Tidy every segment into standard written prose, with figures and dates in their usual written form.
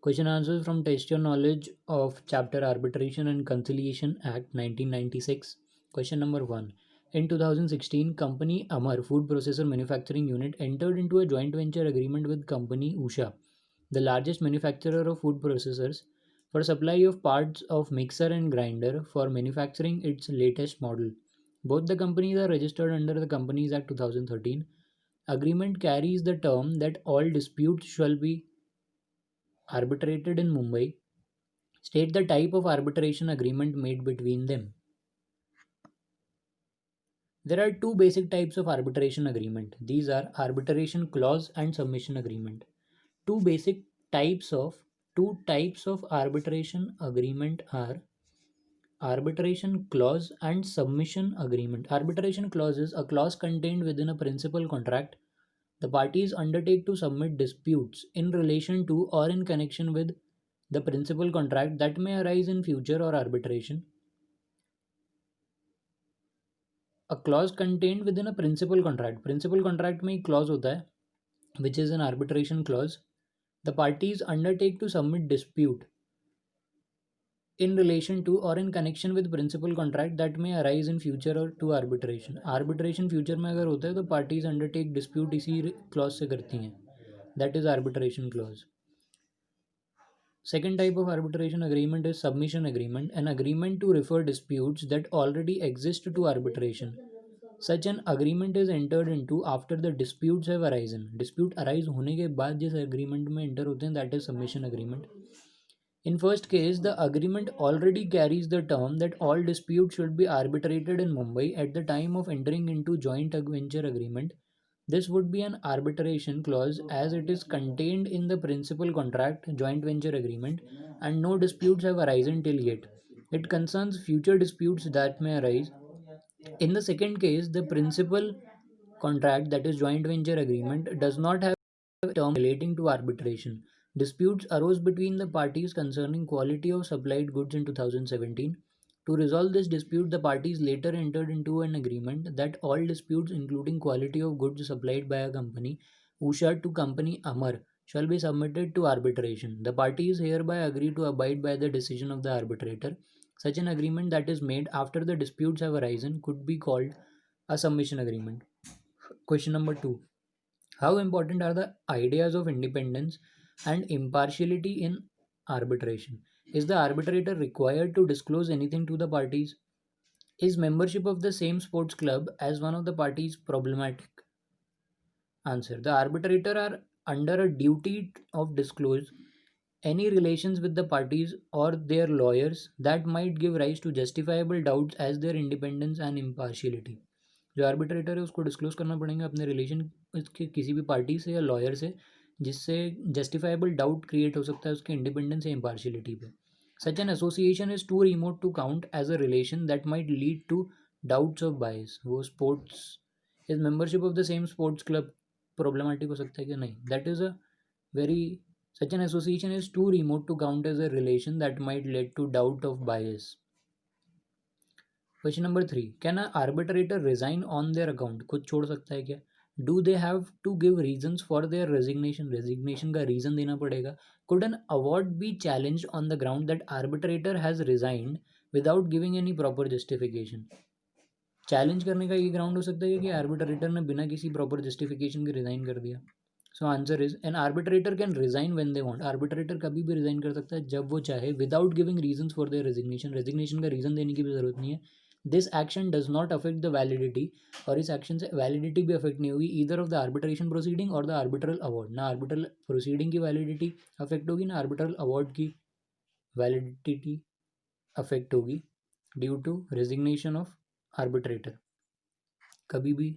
Question answers from Test Your Knowledge of Chapter Arbitration and Conciliation Act 1996. Question number 1. In 2016, company Amar Food Processor Manufacturing Unit entered into a joint venture agreement with company Usha, the largest manufacturer of food processors, for supply of parts of mixer and grinder for manufacturing its latest model. Both the companies are registered under the Companies Act 2013. Agreement carries the term that all disputes shall be arbitrated in Mumbai. State the type of arbitration agreement made between them. There are two basic types of arbitration agreement. These are arbitration clause and submission agreement. Two basic types of two types of arbitration agreement are arbitration clause and submission agreement. Arbitration clause is a clause contained within a principal contract. The parties undertake to submit disputes in relation to or in connection with the principal contract that may arise in future or arbitration. A clause contained within a principal contract. Principal contract में एक clause होता है which is an arbitration clause. The parties undertake to submit dispute in relation to or in connection with principal contract that may arise in future or to arbitration. Arbitration future में अगर होता है तो parties undertake dispute इसी clause से करती हैं. That is arbitration clause. Second type of arbitration agreement is submission agreement, an agreement to refer disputes that already exist to arbitration. Such an agreement is entered into after the disputes have arisen. Dispute arise होने के बाद जिस agreement में enter होते हैं that is submission agreement. In first case, the agreement already carries the term that all disputes should be arbitrated in Mumbai at the time of entering into joint venture agreement. This would be an arbitration clause as it is contained in the principal contract joint venture agreement and no disputes have arisen till yet. It concerns future disputes that may arise. In the second case, the principal contract that is joint venture agreement does not have a term relating to arbitration. Disputes arose between the parties concerning quality of supplied goods in 2017. To resolve this dispute, the parties later entered into an agreement that all disputes including quality of goods supplied by a company, Usha to company Amar, shall be submitted to arbitration. The parties hereby agree to abide by the decision of the arbitrator. Such an agreement that is made after the disputes have arisen could be called a submission agreement. Question number 2. How important are the ideas of independence and impartiality in arbitration? Is the arbitrator required to disclose anything to the parties? Is membership of the same sports club as one of the parties problematic? Answer. The arbitrator are under a duty of disclose any relations with the parties or their lawyers that might give rise to justifiable doubts as their independence and impartiality. जो arbitrator है उसको disclose करना पड़ेगा अपने relation उसके किसी भी party से या लॉयर से जिससे जस्टिफाइबल डाउट क्रिएट हो सकता है उसके इंडिपेंडेंस या इम्पार्शियलिटी पे. Such an association is too remote to count as a relation that might lead to doubts of bias. वो sports is membership of the same sports club problematic हो सकता है कि नहीं. That is a very such an association is too remote to count as a relation that might lead to doubt of bias. Question number 3. Can an arbitrator resign on their account? खुद छोड़ सकता है क्या? Do they have to give reasons for their resignation? Resignation का reason देना पड़ेगा. Could an award be challenged on the ground that arbitrator has resigned without giving any proper justification? Challenge करने का ये ग्राउंड हो सकता है कि आर्बिट्रेटर ने बिना किसी प्रॉपर जस्टिफिकेशन के रिजाइन कर दिया. So answer is an arbitrator can resign when they want. Arbitrator कभी भी रिजाइन कर सकता है जब वो चाहे without giving reasons for their resignation. Resignation का रीजन देने की भी जरूरत नहीं है. This action does not affect the validity और इस एक्शन से वैलिडिटी भी अफेक्ट नहीं होगी either of the arbitration proceeding और द आर्बिट्रल अवार्ड. ना आर्बिट्रल प्रोसीडिंग की वैलिडिटी अफेक्ट होगी ना आर्बिट्रल अवार्ड की वैलिडिटी अफेक्ट होगी due to resignation of arbitrator. कभी भी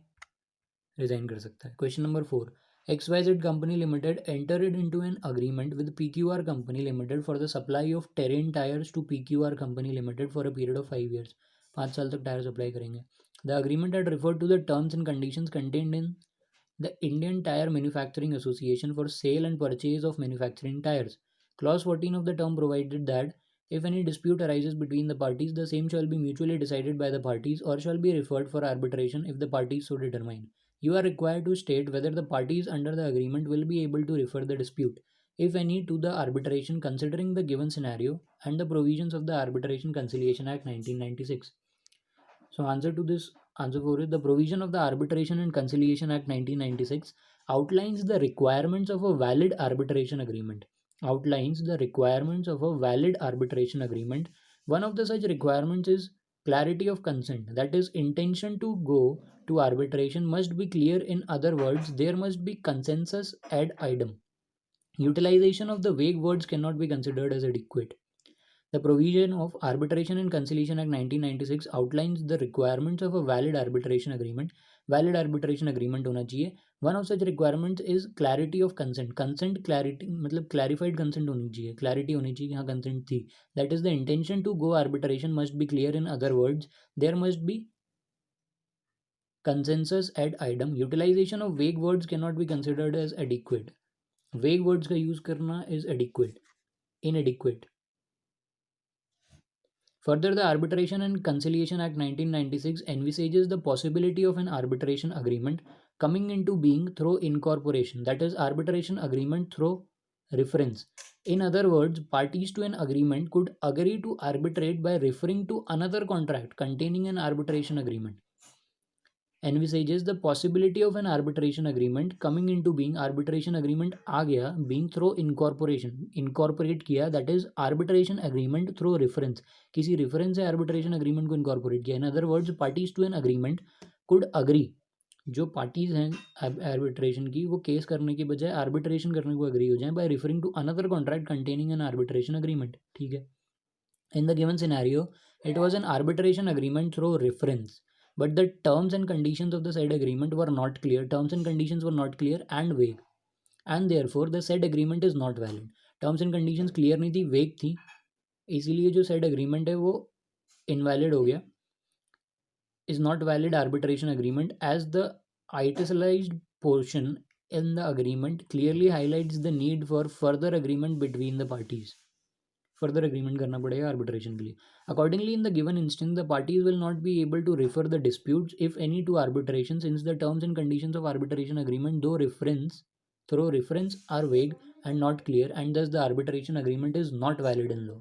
रिजाइन कर सकता है. Question number 4. XYZ Company Limited entered into an agreement with PQR Company Limited for the supply of terrain tires to PQR Company Limited for a period of 5 years. 5 साल तक tyre supply करेंगे. The agreement had referred to the terms and conditions contained in the Indian Tire Manufacturing Association for sale and purchase of manufacturing tires. Clause 14 of the term provided that if any dispute arises between the parties, the same shall be mutually decided by the parties or shall be referred for arbitration if the parties so determine. You are required to state whether the parties under the agreement will be able to refer the dispute. if any, to the arbitration considering the given scenario and the provisions of the Arbitration Conciliation Act 1996. So answer for it, the provision of the Arbitration and Conciliation Act 1996 outlines the requirements of a valid arbitration agreement. Outlines the requirements of a valid arbitration agreement. One of the such requirements is clarity of consent. That is, intention to go to arbitration must be clear. In other words, there must be consensus ad idem. Utilization of the vague words cannot be considered as adequate. The provision of Arbitration and Conciliation Act 1996 outlines the requirements of a valid arbitration agreement. Valid arbitration agreement होना चाहिए. One of such requirements is clarity of consent. Consent clarity मतलब clarified consent होनी चाहिए. Clarity होनी चाहिए कि हाँ consent थी. That is, the intention to go arbitration must be clear. In other words, there must be consensus ad idem. Utilization of vague words cannot be considered as adequate. Vague words का use करना is inadequate. Further, the Arbitration and Conciliation Act 1996 envisages the possibility of an arbitration agreement coming into being through incorporation, that is, arbitration agreement through reference. In other words, parties to an agreement could agree to arbitrate by referring to another contract containing an arbitration agreement. Envisages the possibility of an arbitration agreement coming into being. Arbitration agreement आ गया, being through incorporation, incorporate किया, that is arbitration agreement through reference. किसी reference से arbitration agreement को incorporate किया. In other words, parties to an agreement could agree. जो parties हैं arbitration की, वो केस करने के बजाय आर्बिट्रेशन करने को अग्री हो जाएं by referring to another contract containing an arbitration agreement. ठीक है. In the given scenario, it was an arbitration agreement through reference, but the terms and conditions of the said agreement were not clear. Terms and conditions were not clear and vague, and therefore the said agreement is not valid. Terms and conditions clear नहीं थी, vague थी, इसीलिए जो said agreement है वो invalid हो गया. Is not valid arbitration agreement, as the italicized portion in the agreement clearly highlights the need for further agreement between the parties. Further agreement करना पड़ेगा arbitration के लिए. Accordingly, in the given instance, the parties will not be able to refer the disputes, if any, to arbitration, since the terms and conditions of arbitration agreement, through reference, are vague and not clear, and thus the arbitration agreement is not valid in law.